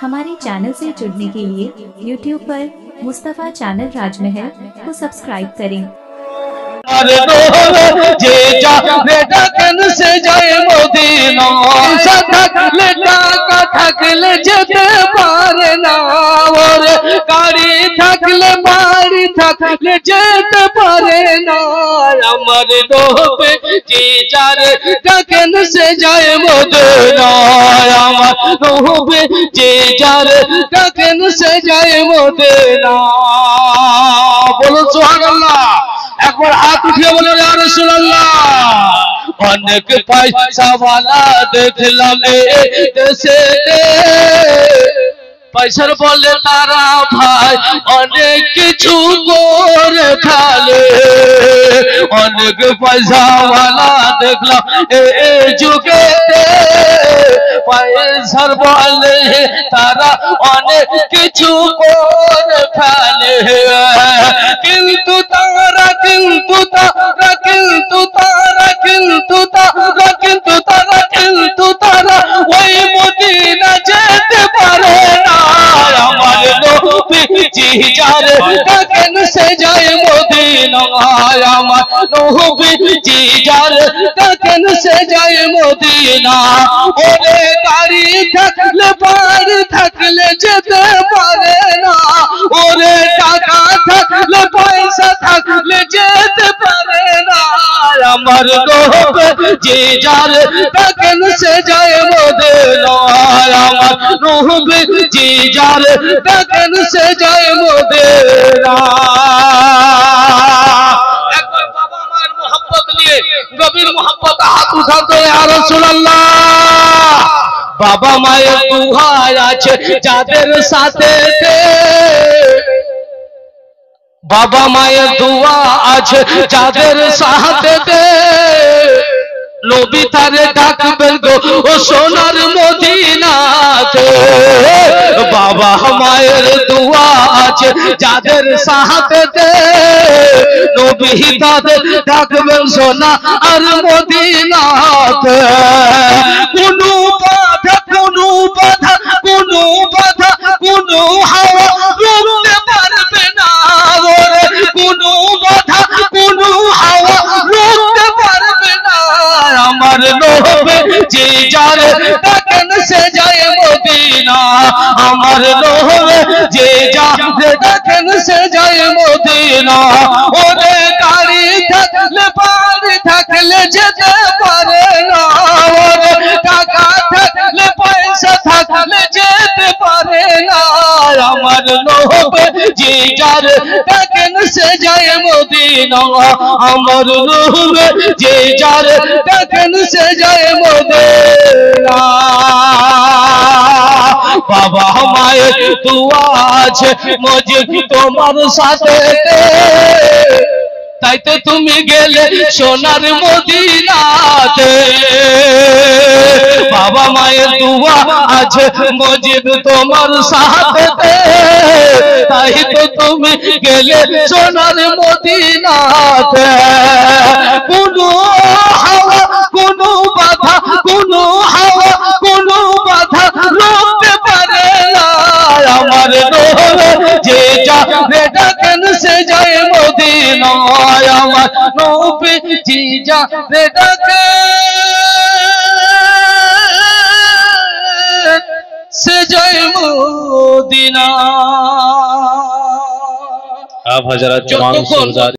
हमारे चैनल से जुड़ने के लिए YouTube पर मुस्तफ़ा चैनल राजमहल को सब्सक्राइब करें। যে যাবে ডাকেন সে যায় মদিনা, থাকলে টাকা থাকলে যেতে পারে না, ওর গাড়ি থাকলে বাড়ি থাকলে যেতে পারে না। আমার নবী যে যারে ডাকেন সে যায় মদিনা, আমার নবী যে যারে ডাকেন সে যায় মদিনা। বলো সুবহানাল্লাহ। একবার হাত উঠিয়ে বলেন ইয়া রাসূলুল্লাহ। অনেক পয়সা वाला দেখলাম এই দেশেতে, পয়সার বলে তারা ভাই অনেক কিছু করে ফেলে। অনেক পয়সা वाला দেখলাম এই যুগেতে, পয়সার বলে তারা অনেক কিছু করে ফেলে। কিন্তু তারা কিন্তু তারা কিন্তু তারা কিন্তু তারা কিন্তু তারা কিন্তু তারা ওই মদিনা যেতে পারে না। আমার নবী জি যারে ডাকেন সে যায় মদিনা, আমার নবী জি যারে ডাকেন সে যায় মদিনা। ওরে গাড়ি থাকলে বাড়ি থাকলে যেতে পারে না, ওরে টাকা থাকলে পয়সা থাকলে যেতে পারে না। আমার নবী যে যারে ডাকেন সে যায় মদিনা, আমার নবী যে যারে ডাকেন সে যায় মদিনা। একবার বাবা মায়ের মোহব্বত নিয়ে গভীর মোহব্বত হাত উঠাতে ইয়া রাসূলুল্লাহ। বাবা মায়ের দুহাই আছে যাদের সাথে, বাবা মায়ের দোয়া আছে যাদের সাথে, নবী তারে ডাকবেন গো ও সোনার মদিনাতে। বাবা মায়ের দোয়া আছে যাদের সাথে, নবী তাদের ডাকবেন সোনা আর মদিনাতে। কোনো বাধা কোনো বাধা কোনো বাধা কোনো হাওয়া রুখতে পারবে না, ওরে কোনো বাধা কোনো হাওয়া রুখতে পারবে না। আমার নবী যে যারে ডাকেন সে যায় মদিনা, আমার নবী যে যারে ডাকেন সে যায় মদিনা। ওরে গাড়ি থাকলে বাড়ি থাকলে যেতে পারে না, ওরে টাকা থাকলে পয়সা থাকলে যেতে পারে না। আমার নবী যে যারে ডাকেন সে যায় মদিনা, আমার নবী যে যারে ডাকেন সে যায় মদিনা। বাবা মায়ের দোয়া আছে মজিদ তোমার সাথে, তাই তো তুমি গেলে সোনার মদিনাতে। বাবা মায়ের দোয়া আছে মজিদ তোমার সাথে, তাই তো তুমি গেলে সোনার মদিনাতে। কোনো হাওয়া কোনো বাধা কোনো হাওয়া কোনো বাধা রুখতে পারে না। আমার নবী যে যারে ডাকেন সে যায় মদিনা, আমার নবী যে যারে ডাকেন সে যায় মদিনা। आप हजरत